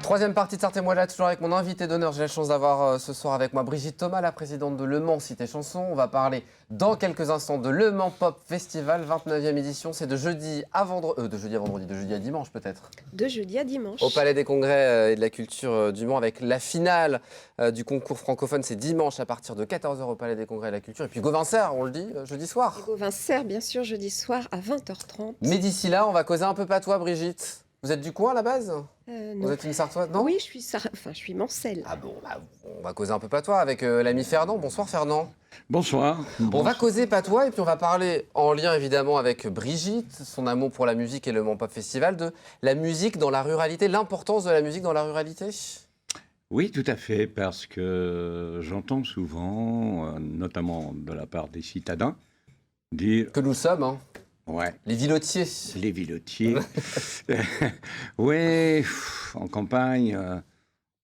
Troisième partie de Sortez-moi là, toujours avec mon invité d'honneur. J'ai la chance d'avoir ce soir avec moi Brigitte Thomas, la présidente de Le Mans Cité Chanson. On va parler dans quelques instants de Le Mans Pop Festival, 29e édition. C'est de jeudi à vendredi, de jeudi à dimanche peut-être. De jeudi à dimanche. Au Palais des Congrès et de la Culture du Mans, avec la finale du concours francophone. C'est dimanche à partir de 14h au Palais des Congrès et de la Culture. Et puis Gauvin-Serre, on le dit, jeudi soir. Gauvin-Serre, bien sûr, jeudi soir à 20h30. Mais d'ici là, on va causer un peu patois, Brigitte. Vous êtes du coin à la base? Non. Vous êtes une Sartoise? Non. Oui, je suis Mancelle. Ah bon, on va causer un peu patois avec l'ami Fernand. Bonsoir Fernand. Bonsoir. On va causer patois et puis on va parler, en lien évidemment avec Brigitte, son amour pour la musique et le Mans Pop Festival, de la musique dans la ruralité, l'importance de la musique dans la ruralité. Oui, tout à fait, parce que j'entends souvent, notamment de la part des citadins, dire... Que nous sommes, hein. Ouais. Les vilotiers. Les vilotiers. Oui, en campagne,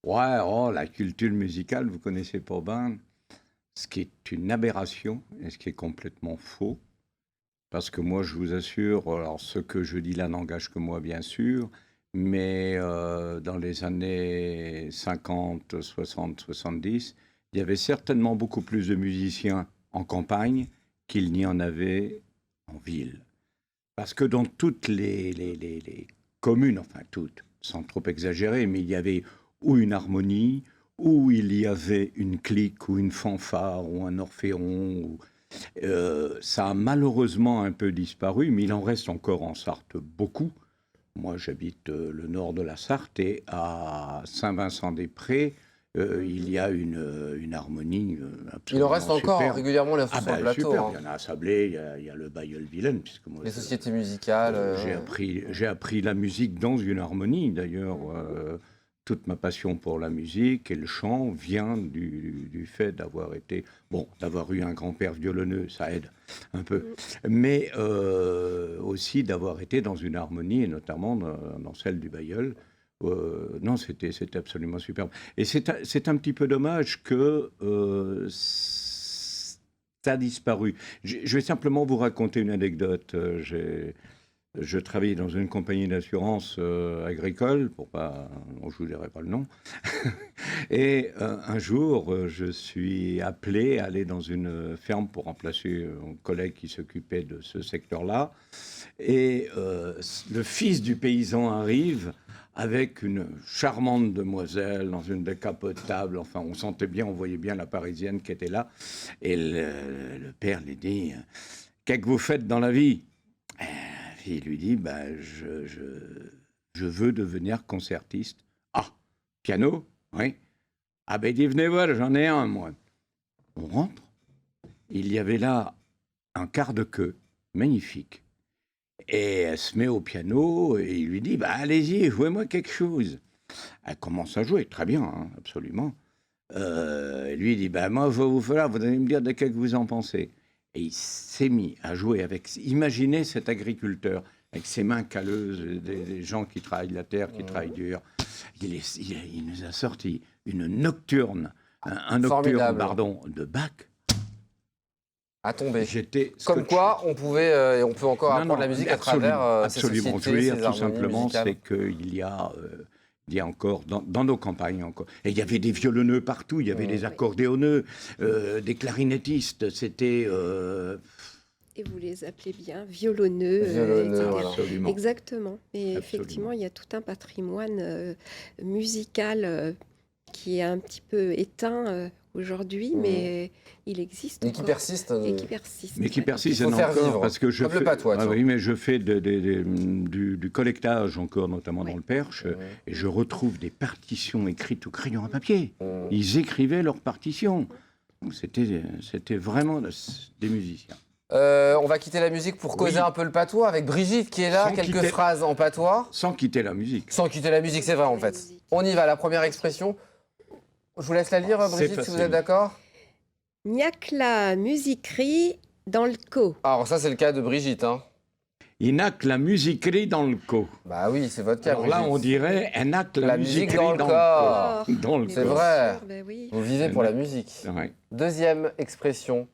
la culture musicale, vous connaissez pas bien, ce qui est une aberration et ce qui est complètement faux. Parce que moi, je vous assure, alors ce que je dis là n'engage que moi, bien sûr, mais dans les années 50, 60, 70, il y avait certainement beaucoup plus de musiciens en campagne qu'il n'y en avait en ville. Parce que dans toutes les communes, enfin toutes, sans trop exagérer, mais il y avait ou une harmonie, ou il y avait une clique, ou une fanfare, ou un orphéon. Ça a malheureusement un peu disparu, mais il en reste encore en Sarthe beaucoup. Moi, j'habite le nord de la Sarthe et à Saint-Vincent-des-Prés, il y a une harmonie absolument Il en reste encore superbe. régulièrement les sur le plateau. Super. Hein. Il y en a à Sablé, il y a le Bailleul-Vilaine. Les sociétés musicales. J'ai appris la musique dans une harmonie. D'ailleurs, toute ma passion pour la musique et le chant vient du fait d'avoir eu un grand-père violonneux, ça aide un peu, mais aussi d'avoir été dans une harmonie, et notamment dans celle du Bailleul. Non, c'était absolument superbe. Et c'est un petit peu dommage que ça a disparu. Je vais simplement vous raconter une anecdote. Je travaillais dans une compagnie d'assurance agricole, je ne vous dirai pas le nom. Et un jour, je suis appelé à aller dans une ferme pour remplacer un collègue qui s'occupait de ce secteur-là. Et le fils du paysan arrive avec une charmante demoiselle dans une décapotable. Enfin, on sentait bien, on voyait bien la Parisienne qui était là. Et le père lui dit « Qu'est-ce que vous faites dans la vie ?» Il lui dit je veux devenir concertiste. Ah, piano? Oui. Ah ben il dit venez voir, j'en ai un moi. On rentre. Il y avait là un quart de queue, magnifique. Et elle se met au piano et il lui dit allez-y, jouez-moi quelque chose. Elle commence à jouer, très bien, hein, absolument. Lui dit moi je vais vous faire, vous allez me dire de quoi que vous en pensez. Et il s'est mis à jouer avec... Imaginez cet agriculteur, avec ses mains calleuses, des gens qui travaillent la terre, qui travaillent dur. Il nous a sorti une nocturne, un nocturne, de Bach. À tomber. J'étais Comme quoi, on pouvait et on peut encore apprendre la musique à travers ces sociétés, absolument. Je veux dire ces tout simplement, musicales. c'est qu'il y a encore, dans nos campagnes encore. Et il y avait des violonneux partout, il y avait des accordéonneux, des clarinettistes, c'était... Et vous les appelez bien violonneux, voilà. Absolument. Exactement. Et Absolument. effectivement, il y a tout un patrimoine musical qui est un petit peu éteint aujourd'hui, mais il existe Et qui encore. persiste. Et qui persiste. Mais qui ouais. persiste Il faut faire encore, vivre. parce que je Comme le fais, patois, tiens. oui, mais je fais du collectage encore, notamment dans le Perche, et je retrouve des partitions écrites au crayon à papier. Ils écrivaient leurs partitions. Donc c'était vraiment des musiciens. On va quitter la musique pour causer un peu le patois avec Brigitte qui est là, quelques phrases en patois. Sans quitter la musique. Sans quitter la musique, c'est vrai en fait. On y va, la première expression. Je vous laisse la lire, Brigitte, si vous êtes d'accord. Gnac la musiquerie dans le co. Alors ça, c'est le cas de Brigitte. Hein. Il n'a que la musiquerie dans le co. Bah oui, c'est votre cas, Alors là, Brigitte. on dirait un acte la musique dans le corps. Dans le C'est corps. vrai. Ben oui. Vous vivez pour la musique. Ouais. Deuxième expression.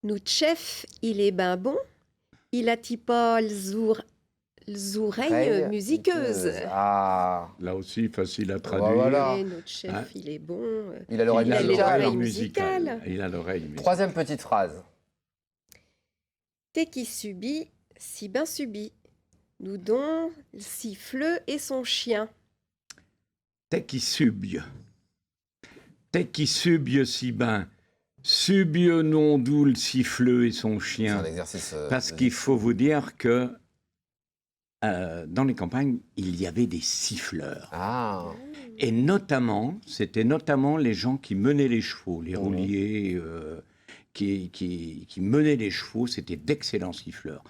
Notre chef, il est ben bon. Il a pas le oreilles musiqueuses. Ah, Là aussi, facile à traduire. Voilà. Et notre chef, Hein? il est bon. il a l'oreille Il a musicale. l'oreille musicale. Il a l'oreille musicale. Troisième petite phrase. T'es qui subit, si bien subit. Nous don, siffleux et son chien. T'es qui subie. T'es qui subie si ben. Subie non d'où le siffleux et son C'est chien. un exercice. Parce qu'il faut vous dire que dans les campagnes, il y avait des siffleurs. Ah, Et notamment, c'était notamment les gens qui menaient les chevaux, les rouliers, qui menaient les chevaux, c'était d'excellents siffleurs.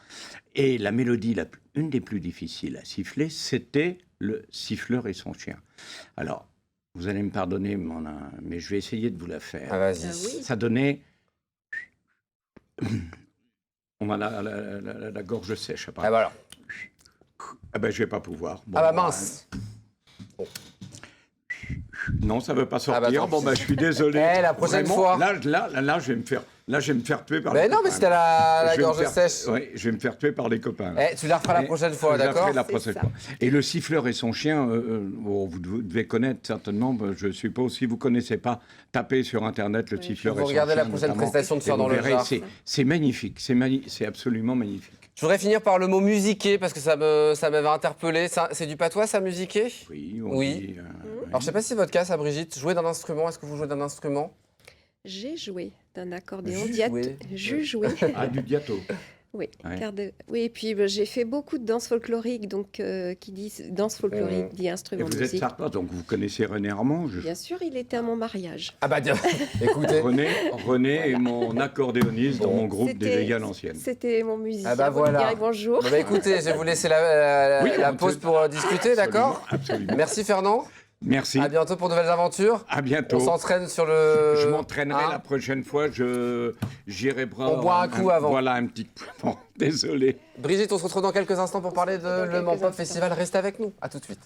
Et la mélodie, une des plus difficiles à siffler, c'était le siffleur et son chien. Alors, vous allez me pardonner, mais je vais essayer de vous la faire. ah vas-y. Ah oui. Ça donnait... On a la gorge sèche, Ah apparemment. voilà. Ah ben, je vais pas pouvoir. Bon, Ah bah mince. Non, ça veut pas Ah bah, sortir. tant Bon, pis. bah, je suis désolé. La prochaine Vraiment, fois. Là, je vais me faire tuer par Mais les non, mais copains. c'était la Je vais me gorge faire- sèche. Oui, je vais me faire tuer par les copains. là. Tu la referas la Mais prochaine fois, je la d'accord ferai la C'est prochaine ça. fois. Et le siffleur et son chien, bon, vous devez connaître certainement, je suppose, si vous ne connaissez pas, tapez sur Internet le siffleur Vous et son regardez chien. la prochaine notamment, prestation de et Faire vous dans le verrez, Jar. c'est magnifique, c'est absolument magnifique. Je voudrais finir par le mot musiquer parce que ça m'avait interpellé. C'est du patois, ça, musiquer? Oui, Oui. dit, Alors, je sais pas si c'est votre cas, ça, Brigitte. Jouer d'un instrument, est-ce que vous jouez d'un instrument? J'ai joué d'un accordéon J'ai joué. J'ai joué. Ah, du diato. Oui, Ouais. oui, et puis j'ai fait beaucoup de danse folklorique, donc qui dit danse folklorique dit Et instrument de vous êtes musique. sartoise, donc vous connaissez René Armand. Bien sûr, il était à mon mariage. Ah bah, tiens, écoutez. René est mon accordéoniste dans Bon. mon groupe des Veilles à l'ancienne. C'était mon musicien. Ah bah Vous lui voilà. direz bonjour. Bon, bah, écoutez, je vais vous laisser la Oui, on pause peut- pour discuter, d'accord? Absolument. Merci, Fernand. Merci. À bientôt pour de nouvelles aventures. À bientôt. On s'entraîne sur le. Je m'entraînerai Hein la prochaine fois. J'irai prendre. On boit un coup avant. Voilà un petit. Bon, désolé. Brigitte, on se retrouve dans quelques instants pour parler de Le Mans Pop Festival. Restez avec nous. À tout de suite.